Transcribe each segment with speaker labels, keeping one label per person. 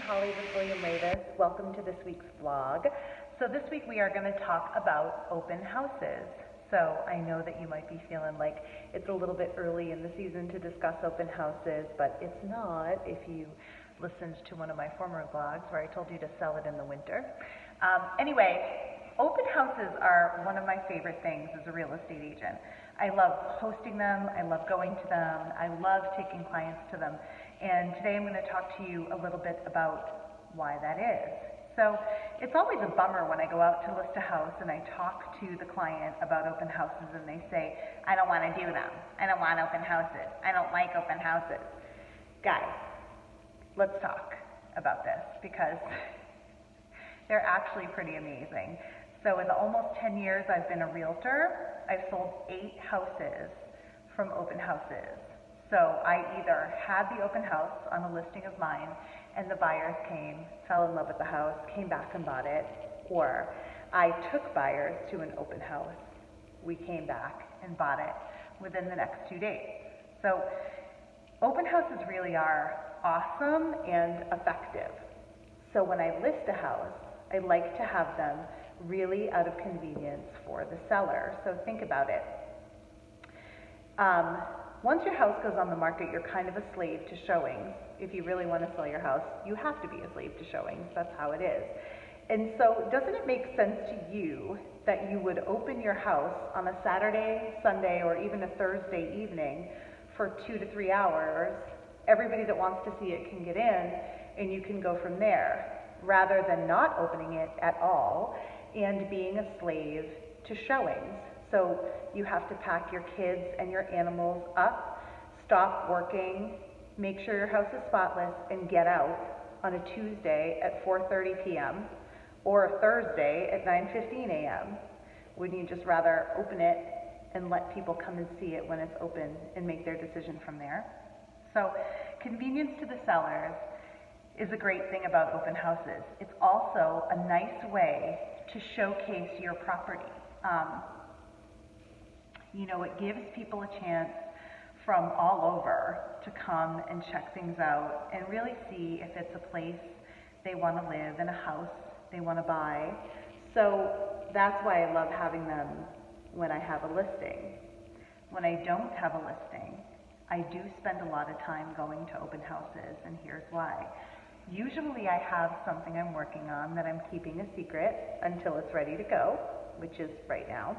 Speaker 1: Holly with William Ravis. Welcome to this week's vlog. So this week we are going to talk about open houses. So I know that you might be feeling like it's a little bit early in the season to discuss open houses, but it's not if you listened to one of my former vlogs where I told you to sell it in the winter. Anyway, open houses are one of my favorite things as a real estate agent. I love hosting them, I love going to them, I love taking clients to them. And today I'm going to talk to you a little bit about why that is. So it's always a bummer when I go out to list a house and I talk to the client about open houses and they say, I don't want to do them. I don't want open houses. I don't like open houses. Guys, let's talk about this because they're actually pretty amazing. So in the almost 10 years I've been a realtor, I've sold 8 houses from open houses. So I either had the open house on a listing of mine and the buyers came, fell in love with the house, came back and bought it, or I took buyers to an open house, we came back and bought it within the next 2 days. So open houses really are awesome and effective. So when I list a house, I like to have them really out of convenience for the seller. So think about it. Once your house goes on the market, you're kind of a slave to showings. If you really want to sell your house, you have to be a slave to showings. That's how it is. And so doesn't it make sense to you that you would open your house on a Saturday, Sunday, or even a Thursday evening for 2 to 3 hours? Everybody that wants to see it can get in, and you can go from there, rather than not opening it at all and being a slave to showings. So you have to pack your kids and your animals up, stop working, make sure your house is spotless, and get out on a Tuesday at 4:30 p.m. or a Thursday at 9:15 a.m. Wouldn't you just rather open it and let people come and see it when it's open and make their decision from there? So convenience to the sellers is a great thing about open houses. It's also a nice way to showcase your property. It gives people a chance from all over to come and check things out and really see if it's a place they want to live and a house they want to buy. So that's why I love having them when I have a listing. When I don't have a listing, I do spend a lot of time going to open houses, and here's why. Usually I have something I'm working on that I'm keeping a secret until it's ready to go, which is right now.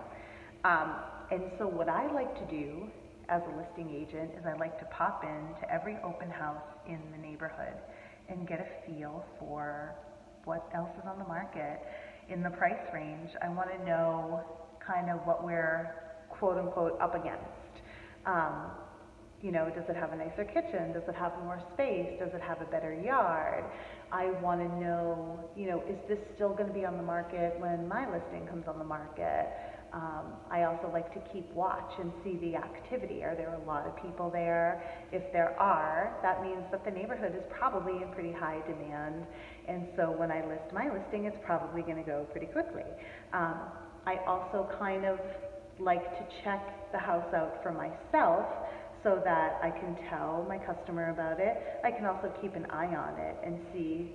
Speaker 1: And so what I like to do as a listing agent is I like to pop in to every open house in the neighborhood and get a feel for what else is on the market in the price range. I want to know kind of what we're quote unquote up against. Does it have a nicer kitchen? Does it have more space? Does it have a better yard? I want to know, is this still going to be on the market when my listing comes on the market? I also like to keep watch and see the activity. Are there a lot of people there? If there are, that means that the neighborhood is probably in pretty high demand. And so when I list my listing, it's probably going to go pretty quickly. I also kind of like to check the house out for myself so that I can tell my customer about it. I can also keep an eye on it and see,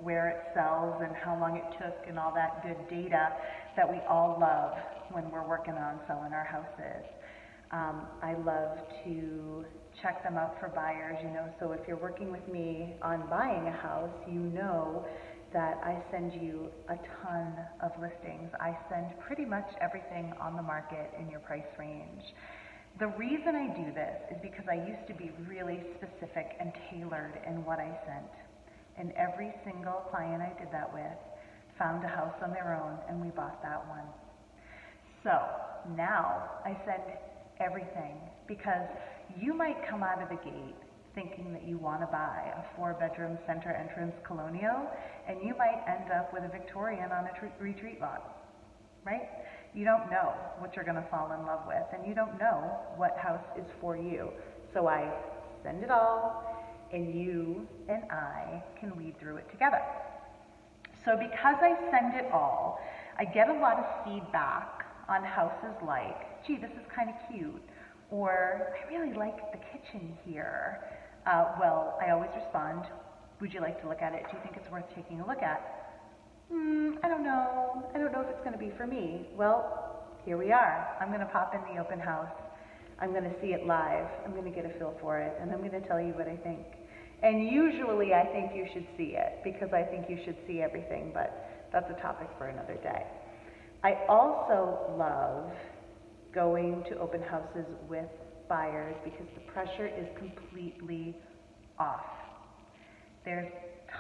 Speaker 1: where it sells and how long it took and all that good data that we all love when we're working on selling our houses. I love to check them out for buyers, so if you're working with me on buying a house, that I send you a ton of listings. I send pretty much everything on the market in your price range. The reason I do this is because I used to be really specific and tailored in what I sent. And every single client I did that with found a house on their own and we bought that one. So now I send everything because you might come out of the gate thinking that you want to buy a 4-bedroom center entrance colonial and you might end up with a Victorian on a retreat lot, right? You don't know what you're going to fall in love with, and you don't know what house is for you. So I send it all, and you and I can weed through it together. So because I send it all, I get a lot of feedback on houses like, gee, this is kind of cute, or I really like the kitchen here. Well, I always respond, Would you like to look at it? Do you think it's worth taking a look at? I don't know. I don't know if it's going to be for me. Well, here we are. I'm going to pop in the open house. I'm going to see it live. I'm going to get a feel for it, and I'm going to tell you what I think. And usually I think you should see it because I think you should see everything, but that's a topic for another day. I also love going to open houses with buyers because the pressure is completely off. There's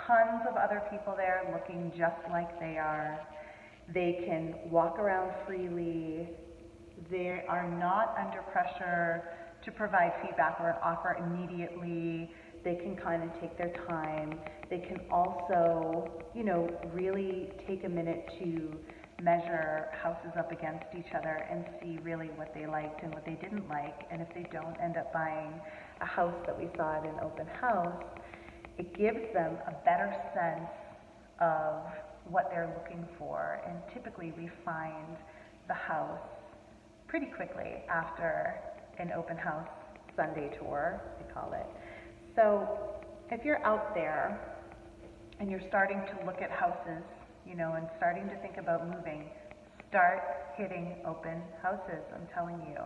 Speaker 1: tons of other people there looking just like they are. They can walk around freely. They are not under pressure to provide feedback or an offer immediately. They can kind of take their time. They can also, really take a minute to measure houses up against each other and see really what they liked and what they didn't like. And if they don't end up buying a house that we saw at an open house, it gives them a better sense of what they're looking for. And typically we find the house pretty quickly after an open house Sunday tour, we call it. So if you're out there and you're starting to look at houses, and starting to think about moving, start hitting open houses, I'm telling you.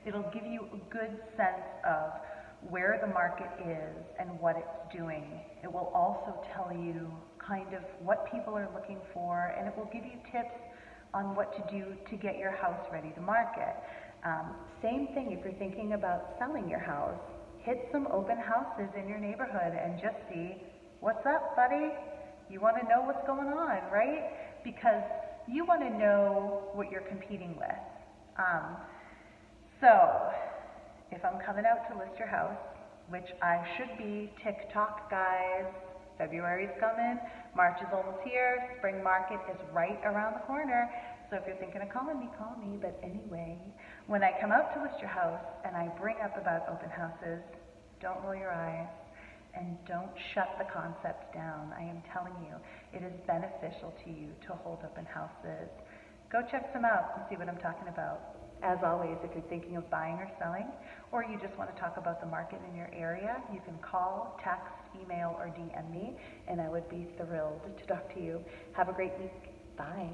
Speaker 1: It'll give you a good sense of where the market is and what it's doing. It will also tell you kind of what people are looking for, and it will give you tips on what to do to get your house ready to market. Same thing if you're thinking about selling your house. Hit some open houses in your neighborhood and just see, what's up, buddy? You want to know what's going on, right? Because you want to know what you're competing with. So if I'm coming out to list your house, which I should be, TikTok guys, February's coming, March is almost here, spring market is right around the corner. So if you're thinking of calling me, call me. But anyway, when I come out to list your house and I bring up about open houses, don't roll your eyes and don't shut the concept down. I am telling you, it is beneficial to you to hold open houses. Go check some out and see what I'm talking about. As always, if you're thinking of buying or selling, or you just want to talk about the market in your area, you can call, text, email, or DM me, and I would be thrilled to talk to you. Have a great week. Bye.